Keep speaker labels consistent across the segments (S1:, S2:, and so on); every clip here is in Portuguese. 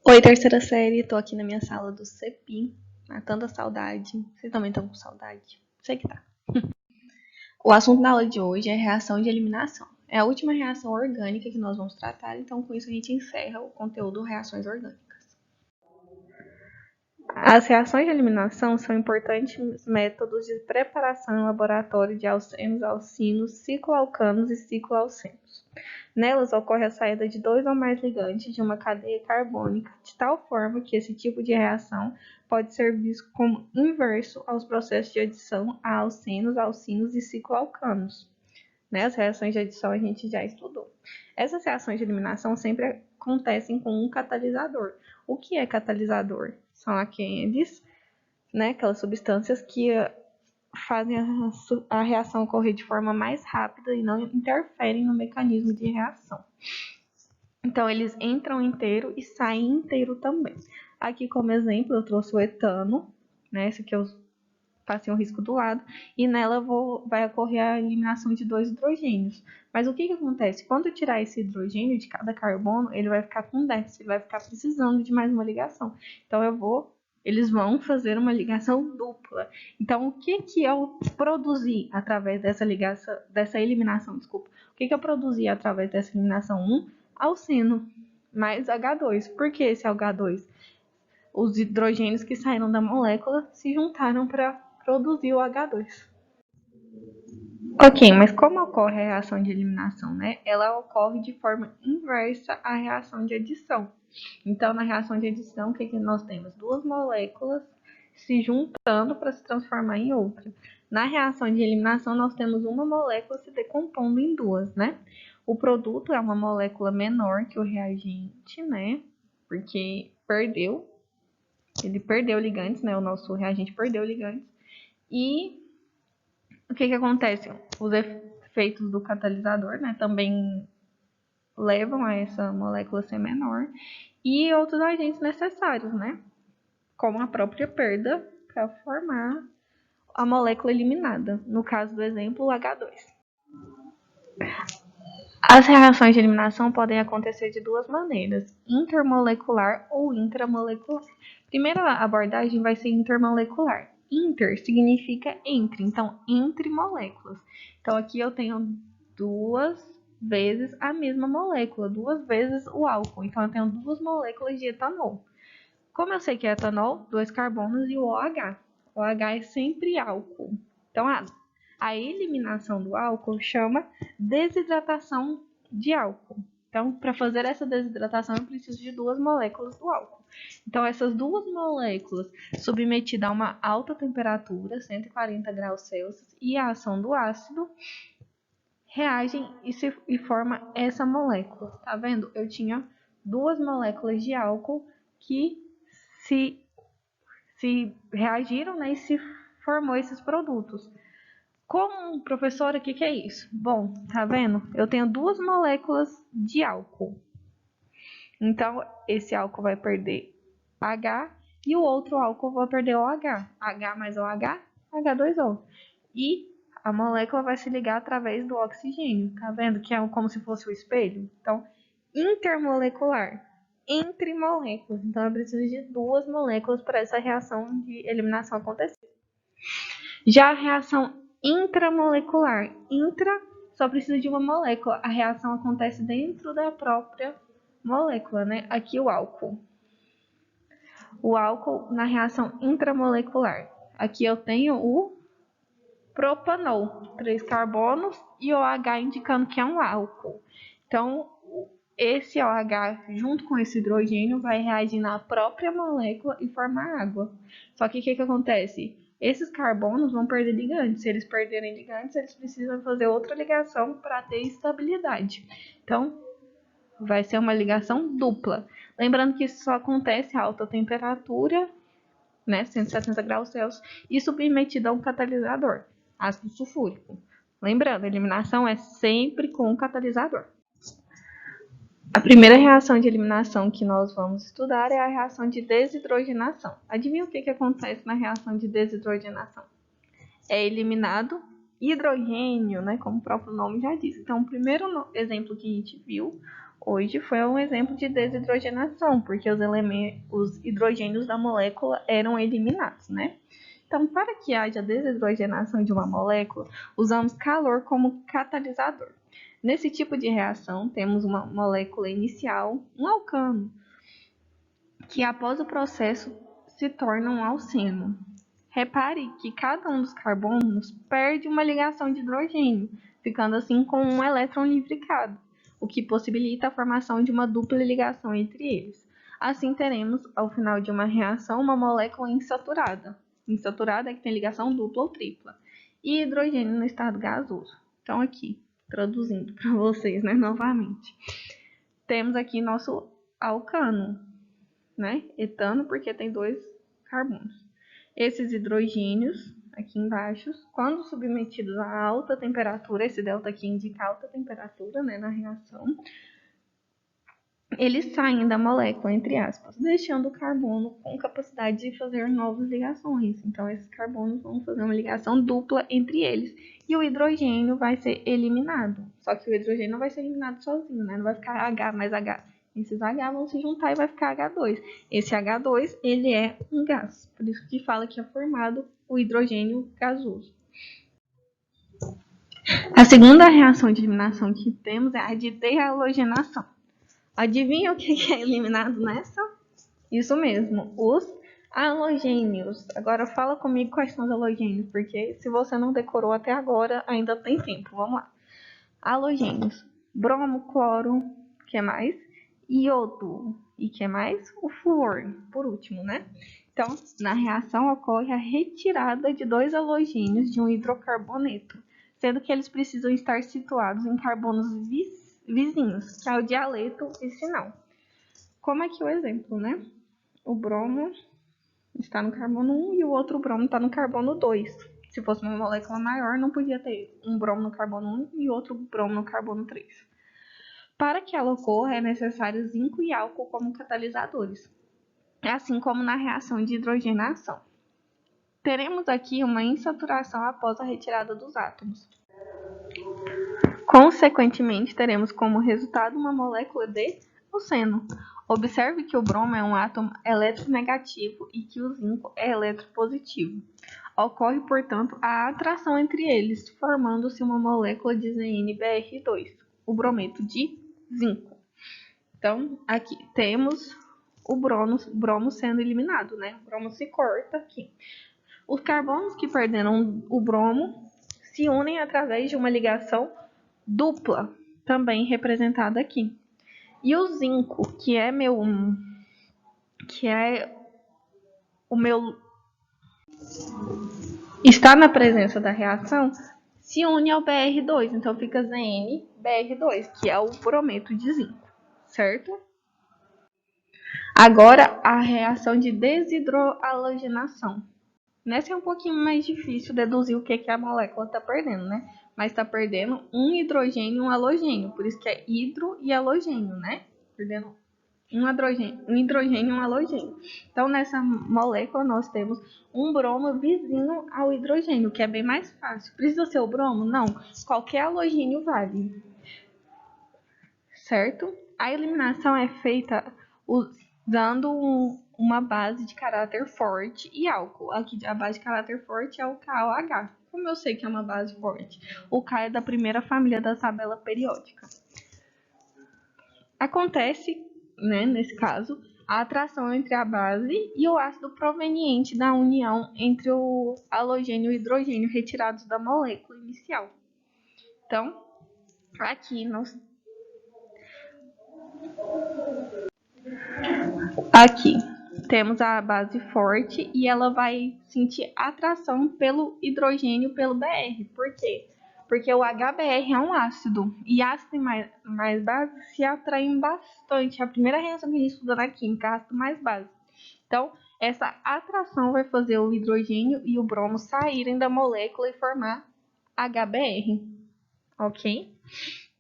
S1: Oi, terceira série, tô aqui na minha sala do CEPI, matando a saudade. Vocês também estão com saudade? Sei que tá. O assunto da aula de hoje é reação de eliminação. É a última reação orgânica que nós vamos tratar, então com isso a gente encerra o conteúdo reações orgânicas. As reações de eliminação são importantes métodos de preparação em laboratório de alcenos, alcinos, cicloalcanos e cicloalcenos. Nelas ocorre a saída de dois ou mais ligantes de uma cadeia carbônica, de tal forma que esse tipo de reação pode ser visto como inverso aos processos de adição a alcenos, alcinos e cicloalcanos. As reações de adição a gente já estudou. Essas reações de eliminação sempre acontecem com um catalisador. O que é catalisador? São aqueles, aquelas substâncias que fazem a reação ocorrer de forma mais rápida e não interferem no mecanismo de reação. Então, eles entram inteiro e saem inteiro também. Aqui, como exemplo, eu trouxe o etano, esse aqui eu passei um risco do lado, e nela vai ocorrer a eliminação de dois hidrogênios. Mas o que acontece? Quando eu tirar esse hidrogênio de cada carbono, ele vai ficar com déficit, ele vai ficar precisando de mais uma ligação. Então, eles vão fazer uma ligação dupla. Então, o que eu produzi através dessa eliminação? O que eu produzi através dessa eliminação? Alceno mais H2. Por que esse H2? Os hidrogênios que saíram da molécula se juntaram para produzir o H2. Ok, mas como ocorre a reação de eliminação, Ela ocorre de forma inversa à reação de adição. Então, na reação de adição, o que nós temos? Duas moléculas se juntando para se transformar em outra. Na reação de eliminação, nós temos uma molécula se decompondo em duas, O produto é uma molécula menor que o reagente, Porque ele perdeu ligantes, O nosso reagente perdeu ligantes. E o que acontece? Os efeitos do catalisador, também levam a essa molécula ser menor. E outros agentes necessários, Como a própria perda para formar a molécula eliminada. No caso do exemplo, o H2. As reações de eliminação podem acontecer de duas maneiras, intermolecular ou intramolecular. Primeira abordagem vai ser intermolecular. Inter significa entre, então entre moléculas. Então aqui eu tenho duas vezes a mesma molécula, duas vezes o álcool. Então eu tenho duas moléculas de etanol. Como eu sei que é etanol, dois carbonos e o OH. O OH é sempre álcool. Então a eliminação do álcool chama desidratação de álcool. Então, para fazer essa desidratação, eu preciso de duas moléculas do álcool. Então, essas duas moléculas submetidas a uma alta temperatura, 140 graus Celsius, e a ação do ácido, reagem e formam essa molécula. Tá vendo? Eu tinha duas moléculas de álcool que se reagiram, e se formou esses produtos. Como professora, o que é isso? Bom, tá vendo? Eu tenho duas moléculas de álcool. Então, esse álcool vai perder H e o outro álcool vai perder OH. H mais OH, H2O. E a molécula vai se ligar através do oxigênio. Tá vendo que é como se fosse o espelho? Então, intermolecular. Entre moléculas. Então, eu preciso de duas moléculas para essa reação de eliminação acontecer. Já a reação intramolecular. Só precisa de uma molécula. A reação acontece dentro da própria molécula, Aqui o álcool. O álcool na reação intramolecular. Aqui eu tenho o propanol, 3 carbonos e OH indicando que é um álcool. Então, esse OH junto com esse hidrogênio vai reagir na própria molécula e formar água. Só que o que acontece? Esses carbonos vão perder ligantes. Se eles perderem ligantes, eles precisam fazer outra ligação para ter estabilidade. Então, vai ser uma ligação dupla. Lembrando que isso só acontece a alta temperatura, 170 graus Celsius, e submetido a um catalisador, ácido sulfúrico. Lembrando, a eliminação é sempre com um catalisador. A primeira reação de eliminação que nós vamos estudar é a reação de desidrogenação. Adivinha o que acontece na reação de desidrogenação? É eliminado hidrogênio, como o próprio nome já diz. Então, o primeiro exemplo que a gente viu Hoje foi um exemplo de desidrogenação, porque os hidrogênios da molécula eram eliminados, né? Então, para que haja desidrogenação de uma molécula, usamos calor como catalisador. Nesse tipo de reação, temos uma molécula inicial, um alcano, que após o processo se torna um alceno. Repare que cada um dos carbonos perde uma ligação de hidrogênio, ficando assim com um elétron livricado, o que possibilita a formação de uma dupla ligação entre eles. Assim teremos, ao final de uma reação, uma molécula insaturada. Insaturada é que tem ligação dupla ou tripla. E hidrogênio no estado gasoso. Então aqui, traduzindo para vocês, né, novamente. Temos aqui nosso alcano, né? Etano, porque tem 2 carbonos. Esses hidrogênios, aqui embaixo, quando submetidos a alta temperatura, esse delta aqui indica alta temperatura, né, na reação, eles saem da molécula, entre aspas, deixando o carbono com capacidade de fazer novas ligações. Então, esses carbonos vão fazer uma ligação dupla entre eles. E o hidrogênio vai ser eliminado. Só que o hidrogênio não vai ser eliminado sozinho, né? Não vai ficar H mais H. Esses H vão se juntar e vai ficar H2. Esse H2, ele é um gás. Por isso que fala que é formado o hidrogênio gasoso. A segunda reação de eliminação que temos é a de dehalogenação. Adivinha o que é eliminado nessa? Isso mesmo, os halogênios. Agora fala comigo quais são os halogênios, porque se você não decorou até agora, ainda tem tempo. Vamos lá. Halogênios: bromo, cloro, que mais? Iodo, e que mais? O flúor, por último, né? Então, na reação ocorre a retirada de 2 halogênios de um hidrocarboneto, sendo que eles precisam estar situados em carbonos vizinhos, que é o dialeto e sinal. Como aqui o exemplo, né? O bromo está no carbono 1 e o outro bromo está no carbono 2. Se fosse uma molécula maior, não podia ter um bromo no carbono 1 e outro bromo no carbono 3. Para que ela ocorra, é necessário zinco e álcool como catalisadores, assim como na reação de hidrogenação. Teremos aqui uma insaturação após a retirada dos átomos. Consequentemente, teremos como resultado uma molécula de alceno. Observe que o bromo é um átomo eletronegativo e que o zinco é eletropositivo. Ocorre, portanto, a atração entre eles, formando-se uma molécula de ZnBr2, o brometo de zinco. Então, aqui temos o bromo sendo eliminado, né? O bromo se corta aqui. Os carbonos que perderam o bromo se unem através de uma ligação dupla, também representada aqui. E o zinco, que é o meu está na presença da reação, se une ao Br2, então fica ZnBr2, que é o brometo de zinco, certo? Agora a reação de desidrohalogenação. Nessa é um pouquinho mais difícil deduzir o que a molécula está perdendo, né? Mas está perdendo um hidrogênio e um halogênio, por isso que é hidro e halogênio, né? Perdendo um hidrogênio e um halogênio. Então, nessa molécula, nós temos um bromo vizinho ao hidrogênio, que é bem mais fácil. Precisa ser o bromo? Não. Qualquer halogênio vale. Certo? A eliminação é feita usando uma base de caráter forte e álcool. Aqui a base de caráter forte é o KOH. Como eu sei que é uma base forte? O K é da primeira família da tabela periódica. Acontece, né, nesse caso, a atração entre a base e o ácido proveniente da união entre o halogênio e o hidrogênio retirados da molécula inicial. Então, aqui nós temos a base forte e ela vai sentir atração pelo hidrogênio pelo Br. Por quê? Porque o HBr é um ácido e ácido mais base se atraem bastante. É a primeira reação que a gente estuda na química, ácido mais base. Então, essa atração vai fazer o hidrogênio e o bromo saírem da molécula e formar HBr. Ok?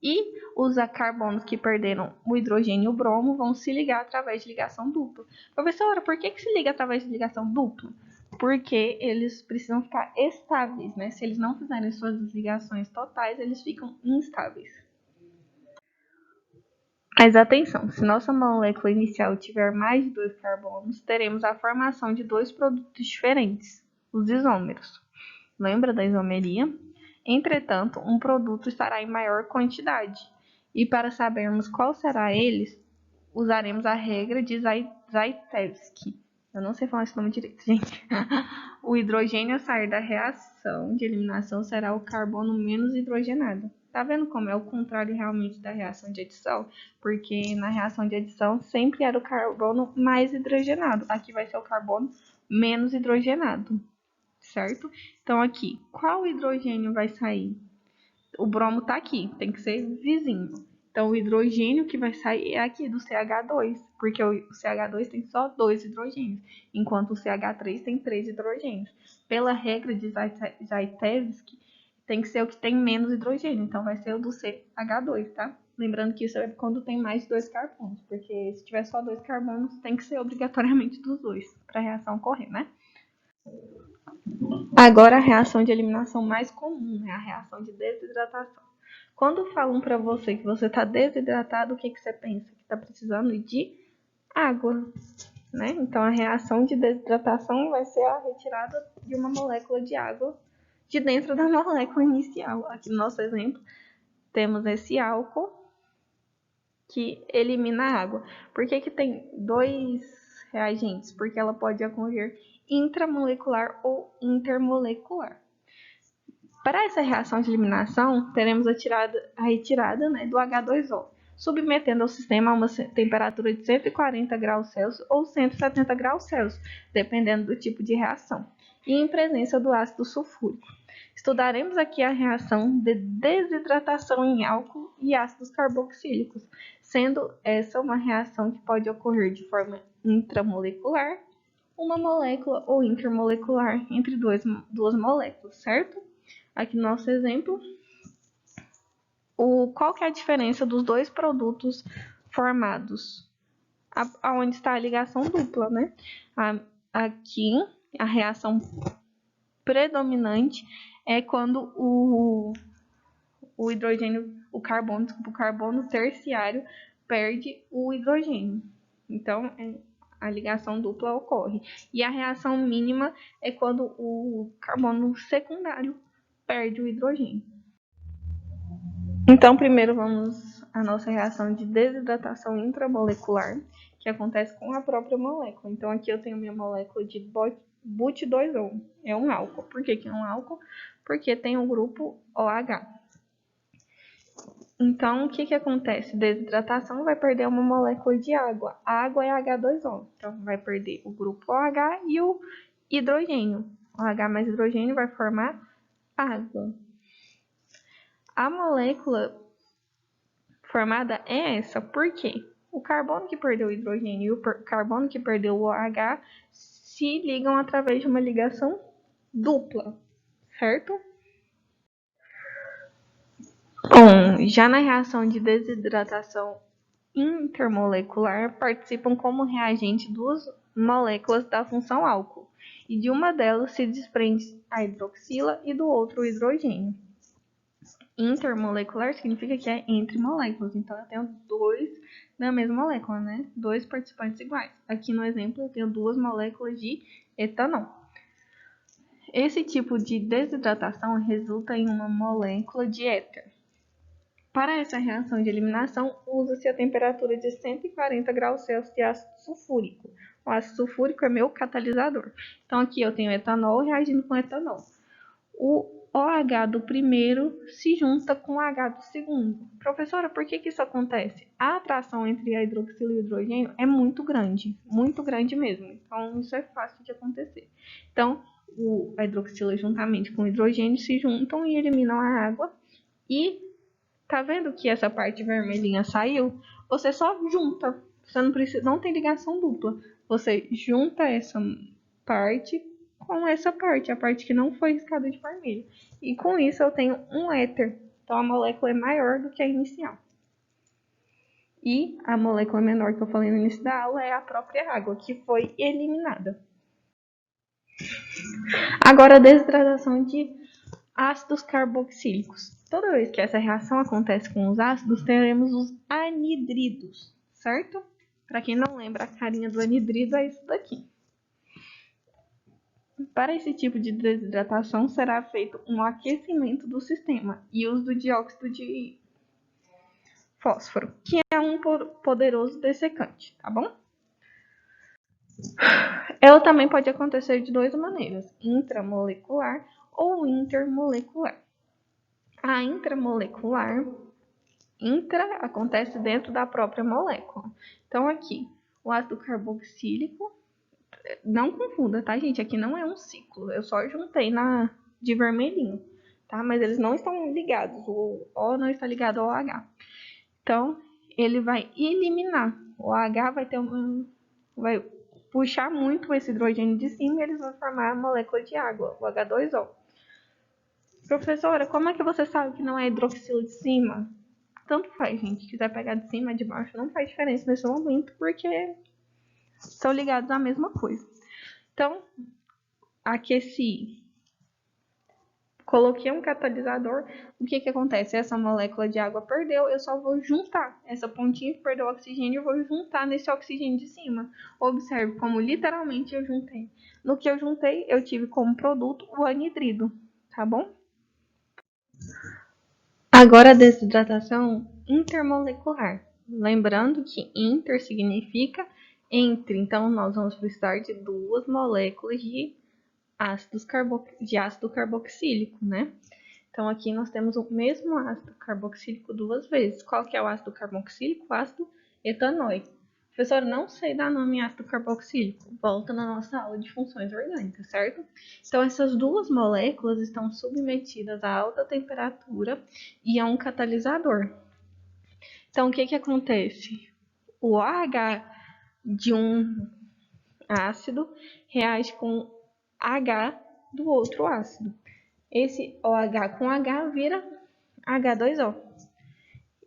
S1: E os carbonos que perderam o hidrogênio e o bromo vão se ligar através de ligação dupla. Professora, por que se liga através de ligação dupla? Porque eles precisam ficar estáveis, né? Se eles não fizerem suas ligações totais, eles ficam instáveis. Mas atenção, se nossa molécula inicial tiver mais de 2 carbonos, teremos a formação de 2 produtos diferentes, os isômeros. Lembra da isomeria? Entretanto, um produto estará em maior quantidade. E para sabermos qual será ele, usaremos a regra de Zaitevsky. Eu não sei falar esse nome direito, gente. O hidrogênio a sair da reação de eliminação será o carbono menos hidrogenado. Tá vendo como é o contrário realmente da reação de adição? Porque na reação de adição sempre era o carbono mais hidrogenado. Aqui vai ser o carbono menos hidrogenado, certo? Então aqui, qual hidrogênio vai sair? O bromo tá aqui, tem que ser vizinho. Então, o hidrogênio que vai sair é aqui do CH2, porque o CH2 tem só 2 hidrogênios, enquanto o CH3 tem 3 hidrogênios. Pela regra de Zaitevsky, tem que ser o que tem menos hidrogênio, então vai ser o do CH2, tá? Lembrando que isso é quando tem mais de 2 carbonos, porque se tiver só 2 carbonos, tem que ser obrigatoriamente dos dois, para a reação ocorrer, né? Agora, a reação de eliminação mais comum é a reação de desidratação. Quando falam para você que você está desidratado, o que você pensa? Que está precisando de água, né? Então, a reação de desidratação vai ser a retirada de uma molécula de água de dentro da molécula inicial. Aqui no nosso exemplo, temos esse álcool que elimina a água. Por que tem 2 reagentes? Porque ela pode ocorrer intramolecular ou intermolecular. Para essa reação de eliminação, teremos a retirada, né, do H2O, submetendo o sistema a uma temperatura de 140 graus Celsius ou 170 graus Celsius, dependendo do tipo de reação, e em presença do ácido sulfúrico. Estudaremos aqui a reação de desidratação em álcool e ácidos carboxílicos, sendo essa uma reação que pode ocorrer de forma intramolecular, uma molécula, ou intermolecular entre duas moléculas, certo? Aqui no nosso exemplo, qual que é a diferença dos dois produtos formados? Aonde está a ligação dupla, né? Aqui, a reação predominante é quando o hidrogênio, o carbono terciário perde o hidrogênio. Então, a ligação dupla ocorre. E a reação mínima é quando o carbono secundário perde o hidrogênio. Então, primeiro vamos à nossa reação de desidratação intramolecular, que acontece com a própria molécula. Então, aqui eu tenho minha molécula de but2O, é um álcool. Por que é um álcool? Porque tem o grupo OH. Então, o que acontece? Desidratação vai perder uma molécula de água. A água é H2O, então vai perder o grupo OH e o hidrogênio. OH mais hidrogênio vai formar água. A molécula formada é essa, por quê? O carbono que perdeu o hidrogênio e o carbono que perdeu o OH se ligam através de uma ligação dupla, certo? Bom, já na reação de desidratação intermolecular, participam como reagente duas moléculas da função álcool, e de uma delas se desprende a hidroxila e do outro o hidrogênio. Intermolecular significa que é entre moléculas, então eu tenho dois da mesma molécula, né? Dois participantes iguais. Aqui no exemplo eu tenho duas moléculas de etanol. Esse tipo de desidratação resulta em uma molécula de éter. Para essa reação de eliminação, usa-se a temperatura de 140 graus Celsius de ácido sulfúrico. O ácido sulfúrico é meu catalisador. Então aqui eu tenho etanol reagindo com etanol. O OH do primeiro se junta com o H do segundo. Professora, por que isso acontece? A atração entre a hidroxila e o hidrogênio é muito grande mesmo. Então, isso é fácil de acontecer. Então, a hidroxila juntamente com o hidrogênio se juntam e eliminam a água. E tá vendo que essa parte vermelhinha saiu? Você só junta. Você não tem ligação dupla. Você junta essa parte com essa parte, a parte que não foi riscada de vermelho. E com isso eu tenho um éter. Então a molécula é maior do que a inicial. E a molécula menor que eu falei no início da aula é a própria água, que foi eliminada. Agora a desidratação de ácidos carboxílicos. Toda vez que essa reação acontece com os ácidos, teremos os anidridos, certo? Para quem não lembra, a carinha do anidrido é isso daqui. Para esse tipo de desidratação, será feito um aquecimento do sistema e uso do dióxido de fósforo, que é um poderoso dessecante, tá bom? Ela também pode acontecer de duas maneiras, intramolecular ou intermolecular. A intramolecular, intra acontece dentro da própria molécula. Então aqui, o ácido carboxílico, não confunda, tá, gente? Aqui não é um ciclo, eu só juntei de vermelhinho, tá? Mas eles não estão ligados, o O não está ligado ao H. Então, ele vai eliminar. O H vai puxar muito esse hidrogênio de cima e eles vão formar a molécula de água, o H2O. Professora, como é que você sabe que não é hidroxilo de cima? Tanto faz, gente. Se quiser pegar de cima, de baixo, não faz diferença nesse momento, porque são ligados à mesma coisa. Então, aqueci, coloquei um catalisador, o que acontece? Essa molécula de água perdeu, eu só vou juntar. Essa pontinha que perdeu o oxigênio, eu vou juntar nesse oxigênio de cima. Observe como literalmente eu juntei. No que eu juntei, eu tive como produto o anidrido, tá bom? Agora a desidratação intermolecular. Lembrando que inter significa entre, então nós vamos precisar de duas moléculas de ácido carboxílico, né? Então aqui nós temos o mesmo ácido carboxílico duas vezes. Qual que é o ácido carboxílico? O ácido etanóico. Professor, não sei dar nome em ácido carboxílico. Volta na nossa aula de funções orgânicas, certo? Então essas duas moléculas estão submetidas a alta temperatura e a um catalisador. Então o que acontece? O OH de um ácido reage com H do outro ácido. Esse OH com H vira H2O.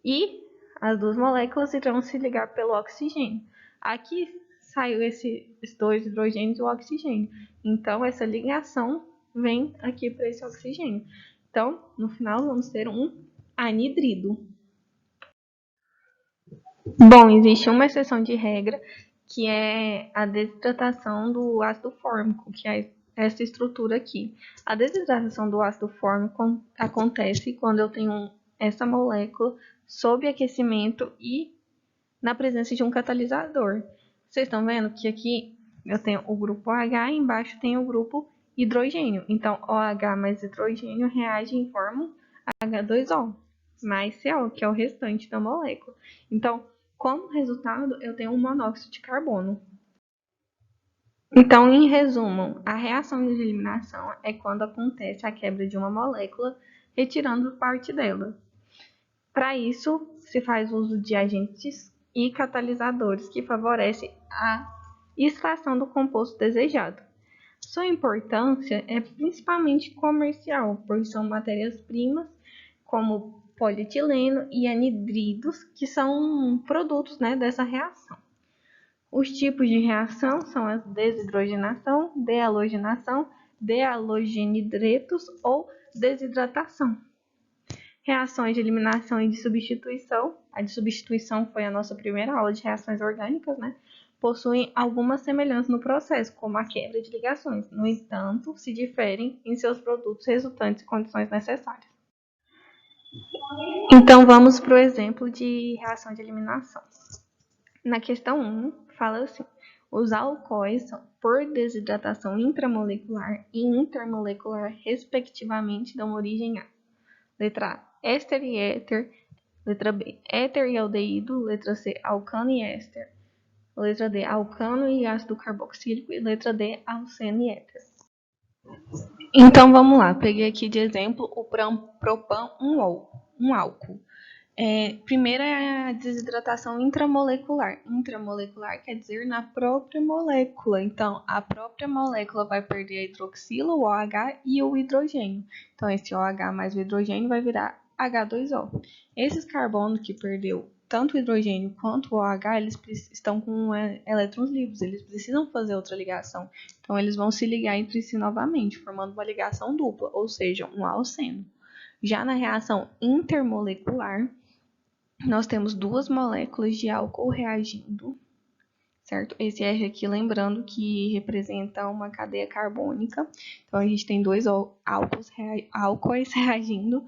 S1: E as duas moléculas irão se ligar pelo oxigênio. Aqui saiu esses dois hidrogênios e o oxigênio. Então, essa ligação vem aqui para esse oxigênio. Então, no final, vamos ter um anidrido. Bom, existe uma exceção de regra, que é a desidratação do ácido fórmico, que é essa estrutura aqui. A desidratação do ácido fórmico acontece quando eu tenho essa molécula sob aquecimento e na presença de um catalisador. Vocês estão vendo que aqui eu tenho o grupo OH e embaixo tem o grupo hidrogênio. Então, OH mais hidrogênio reage e formam H2O mais CO, que é o restante da molécula. Então, como resultado, eu tenho um monóxido de carbono. Então, em resumo, a reação de eliminação é quando acontece a quebra de uma molécula, retirando parte dela. Para isso, se faz uso de agentes e catalisadores que favorecem a extração do composto desejado. Sua importância é principalmente comercial, pois são matérias-primas como polietileno e anidridos, que são produtos, né, dessa reação. Os tipos de reação são a desidrogenação, dehalogenação, dehalogenidretos ou desidratação. Reações de eliminação e de substituição. A de substituição foi a nossa primeira aula de reações orgânicas, né? Possuem algumas semelhanças no processo, como a quebra de ligações. No entanto, se diferem em seus produtos resultantes e condições necessárias. Então, vamos para o exemplo de reação de eliminação. Na questão 1, fala assim: os alcoóis são, por desidratação intramolecular e intermolecular, respectivamente, dão origem a letra A, éster e éter, letra B, éter e aldeído, letra C, alcano e éster, letra D, alcano e ácido carboxílico e letra D, alceno e éter. Então vamos lá, peguei aqui de exemplo o propan, um álcool. Primeiro é a desidratação intramolecular. Intramolecular quer dizer na própria molécula. Então, a própria molécula vai perder a hidroxila, o OH e o hidrogênio. Então, esse OH mais o hidrogênio vai virar H2O. Esses carbonos que perdeu tanto o hidrogênio quanto o OH, eles estão com elétrons livres. Eles precisam fazer outra ligação. Então, eles vão se ligar entre si novamente, formando uma ligação dupla, ou seja, um alceno. Já na reação intermolecular, nós temos duas moléculas de álcool reagindo, certo? Esse R aqui, lembrando que representa uma cadeia carbônica. Então, a gente tem dois álcoois reagindo.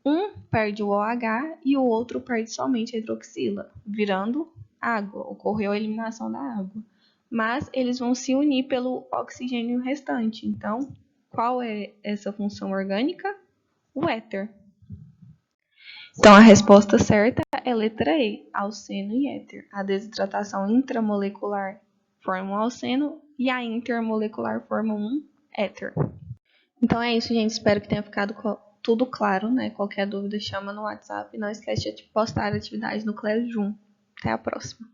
S1: Um perde o OH e o outro perde somente a hidroxila, virando água. Ocorreu a eliminação da água. Mas eles vão se unir pelo oxigênio restante. Então, qual é essa função orgânica? O éter. Então, a resposta certa é letra E, alceno e éter. A desidratação intramolecular forma um alceno e a intermolecular forma um éter. Então é isso, gente. Espero que tenha ficado tudo claro, né? Qualquer dúvida, chama no WhatsApp. Não esquece de postar a atividade no Classroom. Até a próxima.